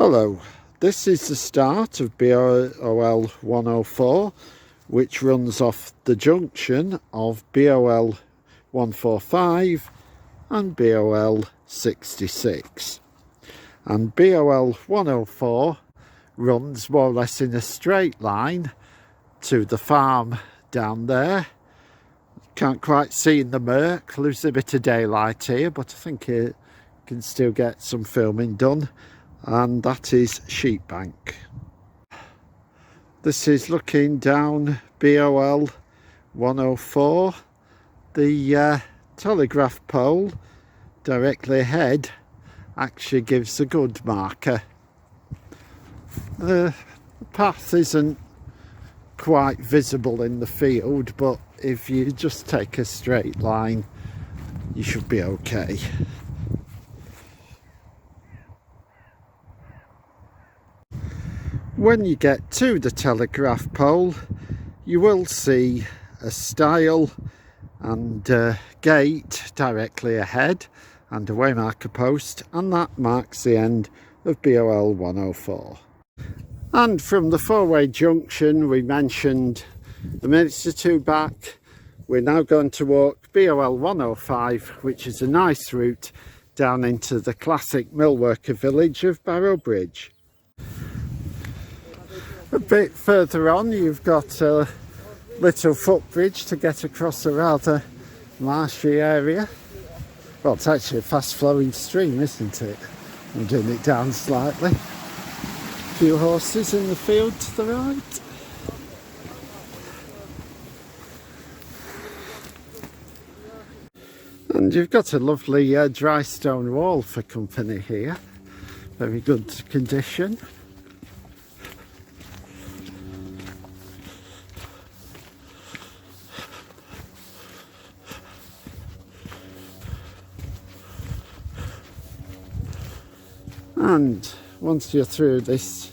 Hello, this is the start of BOL 104, which runs off the junction of BOL 145 and BOL 66. And BOL 104 runs more or less in a straight line to the farm down there. Can't quite see in the murk, lose a bit of daylight here, but I think it can still get some filming done. And that is Sheepbank. This is looking down BOL 104. The telegraph pole directly ahead actually gives a good marker. The path isn't quite visible in the field, but if you just take a straight line, you should be okay. When you get to the telegraph pole, you will see a stile and gate directly ahead and a waymarker post, and that marks the end of BOL 104. And from the four-way junction we mentioned a minute or two back, we're now going to walk BOL 105, which is a nice route down into the classic millworker village of Barrowbridge. A bit further on you've got a little footbridge to get across a rather marshy area. Well, it's actually a fast flowing stream, isn't it? I'm doing it down slightly. A few horses in the field to the right. And you've got a lovely dry stone wall for company here. Very good condition. And once you're through this,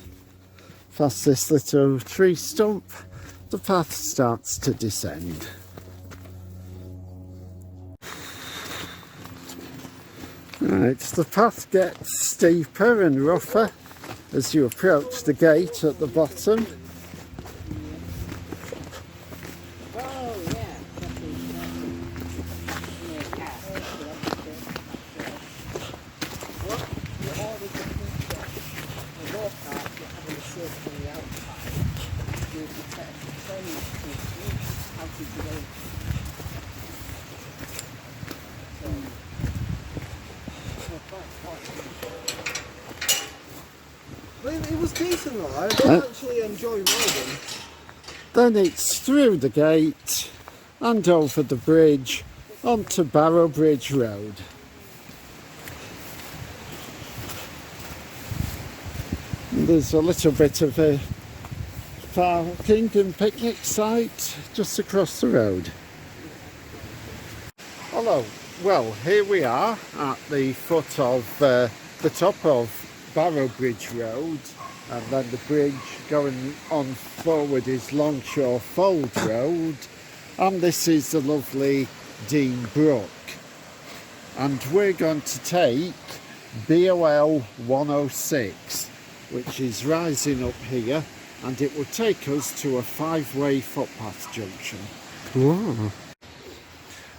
past this little tree stump, the path starts to descend. Right, the path gets steeper and rougher as you approach the gate at the bottom. It was decent though, I did actually enjoy riding. Then it's through the gate and over the bridge onto Barrowbridge Road. And there's a little bit of a parking and picnic site just across the road. Hello, well here we are at the foot of the top of Barrowbridge Road, and then the bridge going on forward is Longshore Fold Road, and this is the lovely Dean Brook, and we're going to take BOL 106, which is rising up here, and it will take us to a five-way footpath junction. Ooh.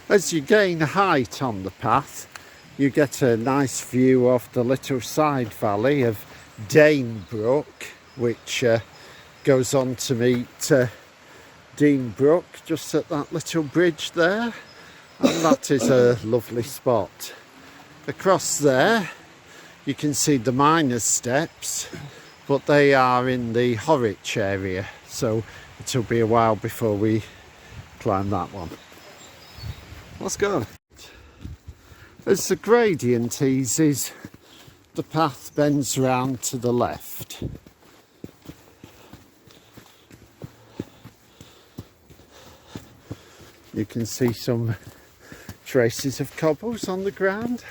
As you gain height on the path, you get a nice view of the little side valley of Dean Brook, which goes on to meet Dean Brook just at that little bridge there, and that is a lovely spot. Across there you can see the miners' steps, but they are in the Horwich area, so it'll be a while before we climb that one. Let's go. As the gradient eases, the path bends round to the left. You can see some traces of cobbles on the ground.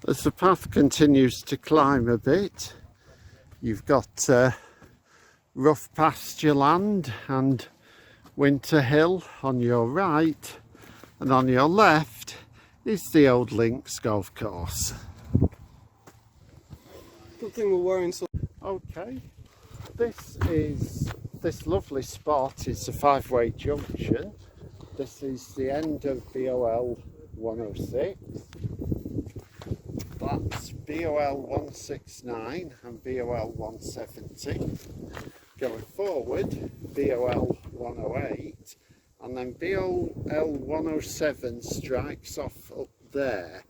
As the path continues to climb a bit, you've got rough pasture land and Winter Hill on your right, and on your left is the old Links golf course. Good thing we're wearing some. Okay, this lovely spot is a five-way junction. This is the end of BOL 106. That's BOL 169 and BOL 170. Going forward, BOL 108, and then BOL 107 strikes off up there,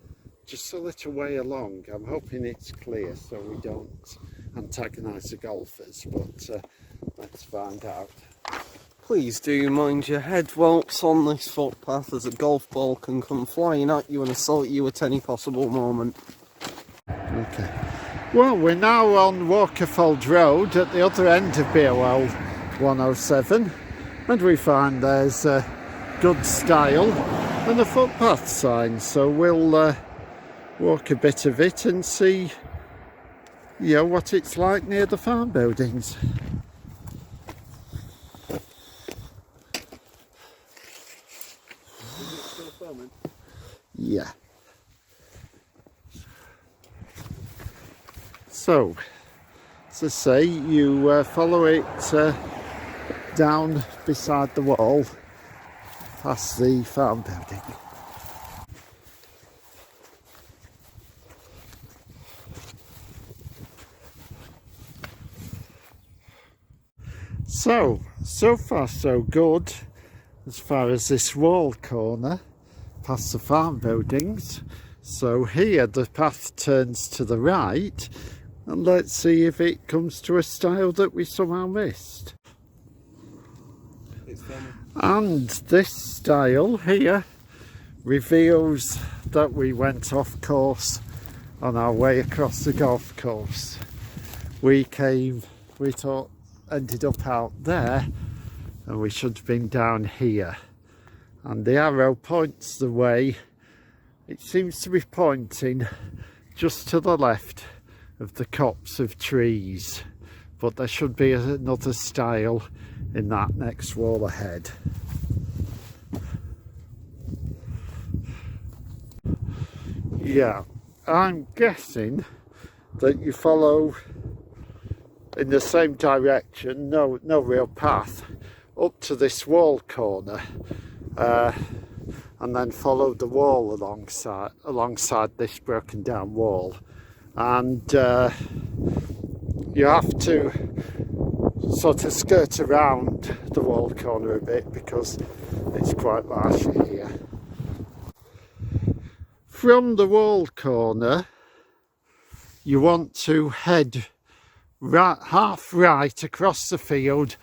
just a little way along. I'm hoping it's clear so we don't antagonise the golfers, but let's find out. Please do mind your head whilst on this footpath, as a golf ball can come flying at you and assault you at any possible moment. Okay. Well, we're now on Walkerfold Road at the other end of BOL 107, and we find there's a good style and a footpath sign, so we'll walk a bit of it and see, you know, what it's like near the farm buildings. Is it still filming? Yeah. So, as I say, you follow it down beside the wall, past the farm building. So far so good as far as this wall corner past the farm buildings. So here the path turns to the right, and let's see if it comes to a style that we somehow missed. It's filming. And this style here reveals that we went off course on our way across the golf course. We thought ended up out there, and we should have been down here. And the arrow points the way. It seems to be pointing just to the left of the copse of trees, but there should be another style in that next wall ahead. Yeah, I'm guessing that you follow in the same direction, no real path, up to this wall corner, and then follow the wall alongside this broken down wall, and you have to sort of skirt around the wall corner a bit because it's quite marshy here. From the wall corner you want to head half right across the field,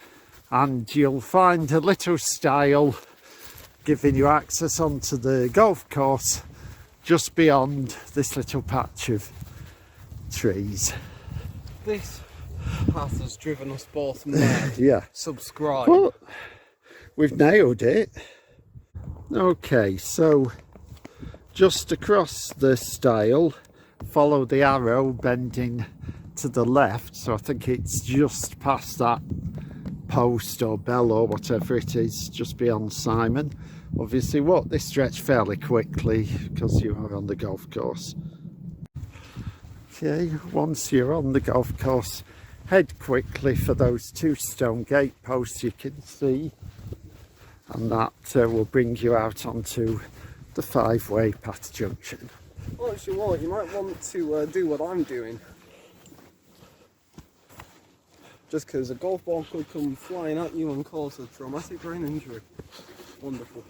and you'll find a little stile giving you access onto the golf course just beyond this little patch of trees. This path has driven us both mad. Yeah. Subscribe. Well, we've nailed it. Okay, so just across the stile, follow the arrow bending to the left, so I think it's just past that post or bell or whatever it is, just beyond Simon. Obviously walk this stretch fairly quickly because you are on the golf course. Okay, once you're on the golf course, head quickly for those two stone gate posts you can see, and that will bring you out onto the five-way path junction. Well, actually, what, you might want to do what I'm doing. Just because a golf ball could come flying at you and cause a traumatic brain injury. Wonderful.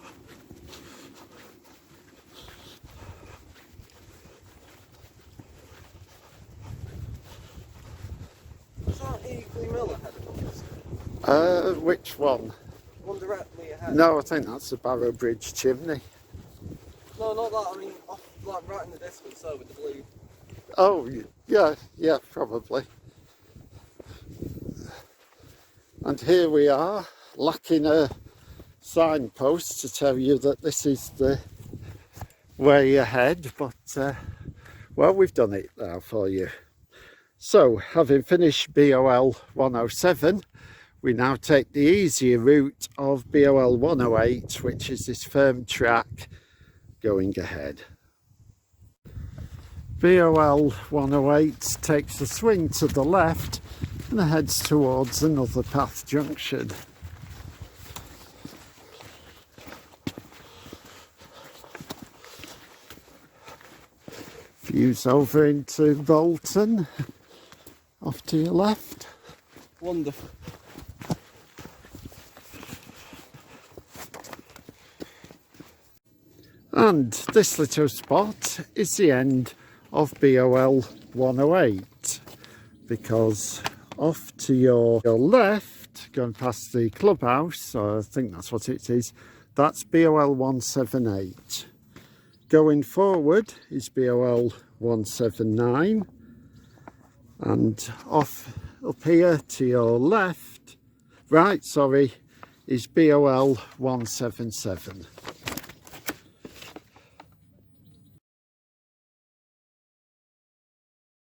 Is that Eagley Mill ahead of us? Which one? One directly ahead. No, I think that's the Barrow Bridge chimney. No, not that. I mean, off, like right in the distance over the blue. Oh, yeah, probably. And here we are, lacking a signpost to tell you that this is the way ahead, but well, we've done it now for you. So, having finished BOL 107, we now take the easier route of BOL 108, which is this firm track going ahead. BOL 108 takes a swing to the left and heads towards another path junction. Views over into Bolton off to your left. Wonderful. And this little spot is the end of BOL 108, because off to your left, going past the clubhouse, I think that's what it is, that's BOL 178. Going forward is BOL 179, and off up here to your left, right, sorry, is BOL 177.